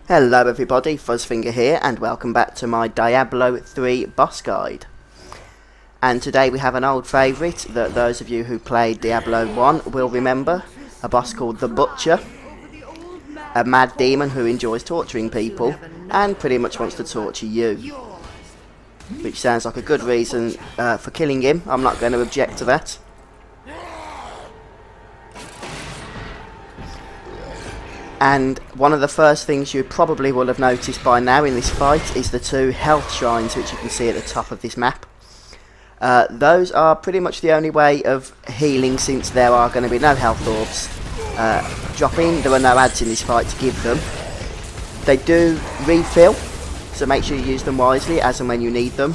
Hello everybody, Fuzzfinger here and welcome back to my Diablo 3 boss guide. And today we have an old favourite that those of you who played Diablo 1 will remember. A boss called the Butcher. A mad demon who enjoys torturing people and pretty much wants to torture you. Which sounds like a good reason for killing him. I'm not going to object to that. And one of the first things you probably will have noticed by now in this fight is the two health shrines which you can see at the top of this map. Those are pretty much the only way of healing since there are going to be no health orbs dropping. There are no ads in this fight to give them. They do refill, so make sure you use them wisely as and when you need them.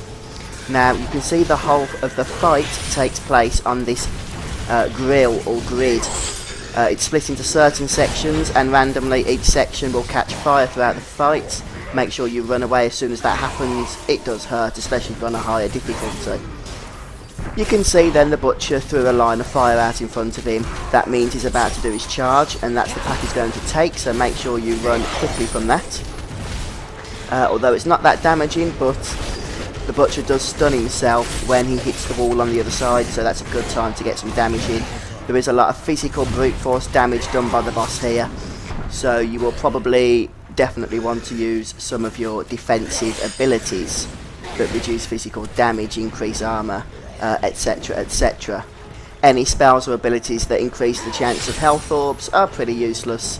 Now you can see the whole of the fight takes place on this grill or grid. It's split into certain sections and randomly each section will catch fire throughout the fight. Make sure you run away as soon as that happens. It does hurt, especially if you're on a higher difficulty. You can see then the Butcher threw a line of fire out in front of him. That means he's about to do his charge and that's the path he's going to take, so make sure you run quickly from that. Although it's not that damaging, but the Butcher does stun himself when he hits the wall on the other side, so that's a good time to get some damage in. There is a lot of physical brute force damage done by the boss here, so you will probably definitely want to use some of your defensive abilities that reduce physical damage, increase armour, etc, etc. Any spells or abilities that increase the chance of health orbs are pretty useless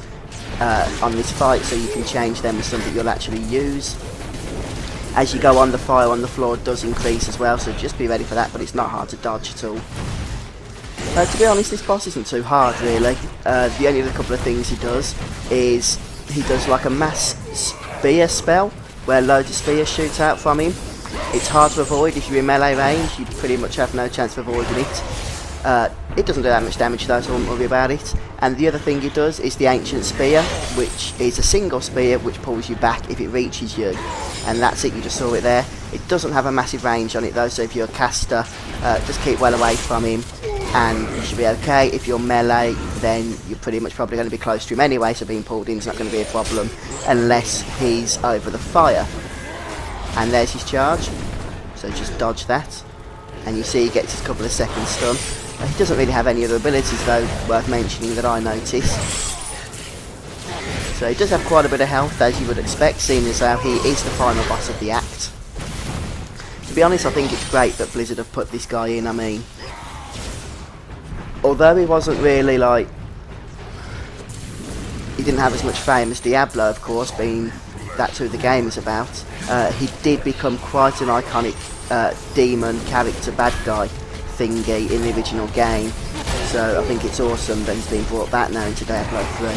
on this fight, so you can change them to something you'll actually use. As you go on, the fire on the floor does increase as well, so just be ready for that, but it's not hard to dodge at all. To be honest, this boss isn't too hard really. The only other couple of things he does is he does like a mass spear spell where loads of spears shoot out from him. It's hard to avoid. If you're in melee range you pretty much have no chance of avoiding it. It doesn't do that much damage though, so I won't worry about it. And the other thing he does is the Ancient Spear, which is a single spear which pulls you back if it reaches you. And that's it, you just saw it there. It doesn't have a massive range on it though, so if you're a caster, just keep well away from him and you should be okay. If you're melee, then you're pretty much probably going to be close to him anyway, so being pulled in is not going to be a problem unless he's over the fire. And there's his charge, so just dodge that. And you see he gets his couple of seconds stun. He doesn't really have any other abilities though worth mentioning that I noticed. So he does have quite a bit of health, as you would expect, seeing as how he is the final boss of the act. To be honest, I think it's great that Blizzard have put this guy in. I mean, although he wasn't really like, he didn't have as much fame as Diablo, of course, being that's who the game is about. He did become quite an iconic demon character, bad guy thingy in the original game. So I think it's awesome that he's been brought back now into Diablo 3.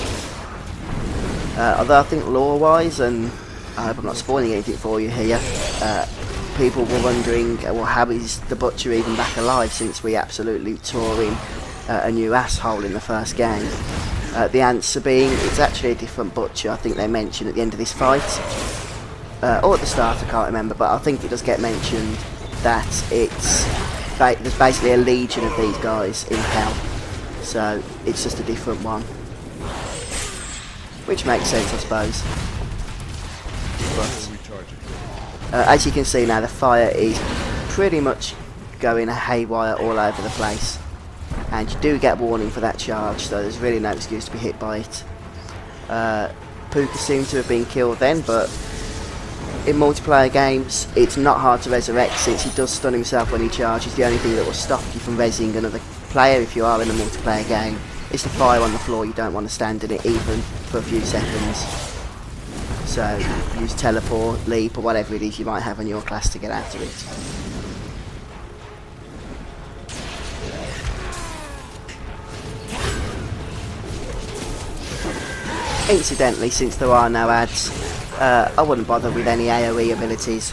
Although I think lore-wise, and I hope I'm not spoiling anything for you here, people were wondering, well, how is the Butcher even back alive since we absolutely tore him a new asshole in the first game? The answer being, it's actually a different Butcher. I think they mention at the end of this fight, or at the start, I can't remember, but I think it does get mentioned that there's basically a legion of these guys in hell, so it's just a different one, which makes sense, I suppose. But as you can see now, the fire is pretty much going haywire all over the place. And you do get warning for that charge, so there's really no excuse to be hit by it. Puka seemed to have been killed then, but in multiplayer games it's not hard to resurrect since he does stun himself when he charges. The only thing that will stop you from rezzing another player if you are in a multiplayer game is the fire on the floor. You don't want to stand in it even for a few seconds. So use teleport, leap or whatever it is you might have on your class to get out of it. Incidentally, since there are no ads, I wouldn't bother with any AoE abilities.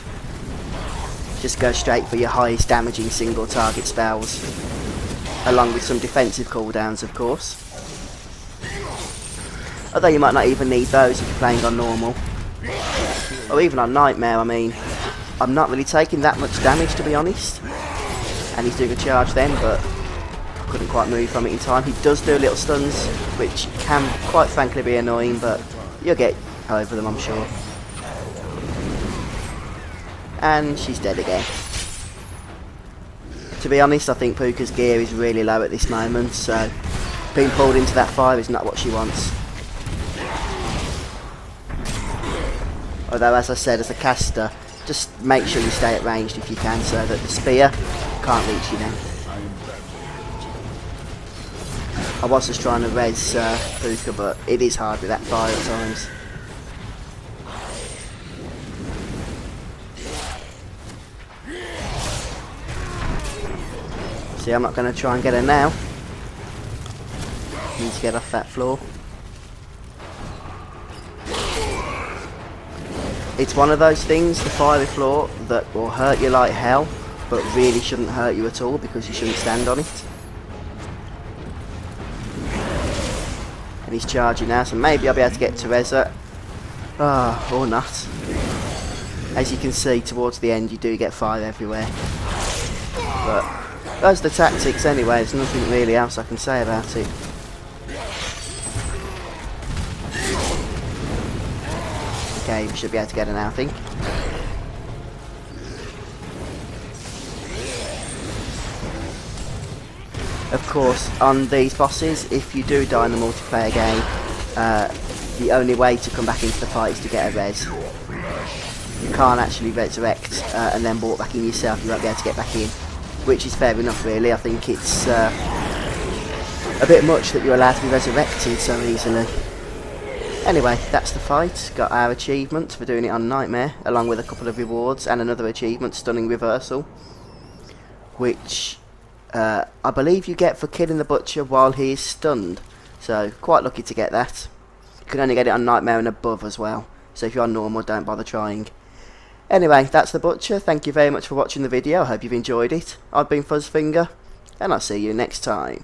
Just go straight for your highest damaging single target spells, along with some defensive cooldowns of course. Although you might not even need those if you're playing on normal. Or even on Nightmare. I mean, I'm not really taking that much damage to be honest. And he's doing a charge then, but couldn't quite move from it in time. He does do little stuns, which can quite frankly be annoying, but you'll get over them, I'm sure. And she's dead again. To be honest, I think Puka's gear is really low at this moment, so being pulled into that fire is not what she wants. Although, as I said, as a caster, just make sure you stay at ranged if you can, so that the spear can't reach you now. I was just trying to res Puka, but it is hard with that fire at times. See, I'm not going to try and get her now. Need to get off that floor. It's one of those things, the fiery floor, that will hurt you like hell, but really shouldn't hurt you at all because you shouldn't stand on it. And he's charging now, so maybe I'll be able to get to res her. Or not. As you can see, towards the end you do get fire everywhere. But those are the tactics anyway, there's nothing really else I can say about it. Okay, we should be able to get her now, I think. Of course, on these bosses, if you do die in the multiplayer game, the only way to come back into the fight is to get a res. You can't actually resurrect and then walk back in yourself, you won't be able to get back in. Which is fair enough, really. I think it's a bit much that you're allowed to be resurrected so easily. Anyway, that's the fight. Got our achievement for doing it on Nightmare, along with a couple of rewards and another achievement, Stunning Reversal, which I believe you get for killing the Butcher while he is stunned. So, quite lucky to get that. You can only get it on Nightmare and above as well. So if you're on normal, don't bother trying. Anyway, that's the Butcher. Thank you very much for watching the video. I hope you've enjoyed it. I've been Fuzzfinger, and I'll see you next time.